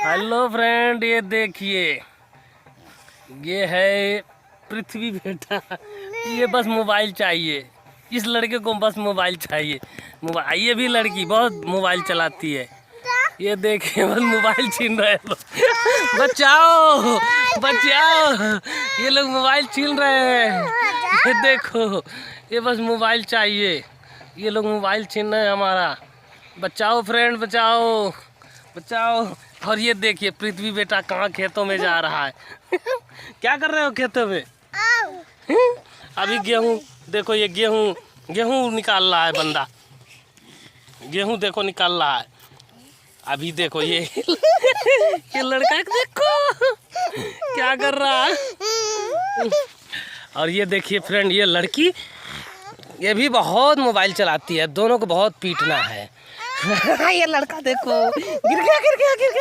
Hello friend, ये देखिए, ये है पृथ्वी बेटा। ये बस मोबाइल चाहिए, इस लड़के को बस मोबाइल चाहिए। मोबाइल, ये भी लड़की बहुत मोबाइल चलाती है। ये देखिए, बस मोबाइल छीन रहे हैं लोग। बचाओ बचाओ, ये लोग मोबाइल छीन रहे हैं। ये देखो, ये बस मोबाइल चाहिए, ये लोग मोबाइल छीन रहे हैं हमारा। बचाओ फ्रेंड, बचाओ बचाओ। और ये देखिए, पृथ्वी बेटा कहाँ खेतों में जा रहा है। क्या कर रहे हो खेतों में? अभी गेहूं देखो, ये गेहूं निकाल रहा है बंदा। गेहूं देखो निकाल रहा है। अभी देखो ये लड़का देखो क्या कर रहा है। और ये देखिए फ्रेंड, ये लड़की, ये भी बहुत मोबाइल चलाती है। दोनों को बहुत पीटना है। ये लड़का देखो, गिर गया गिर गया गिर गया।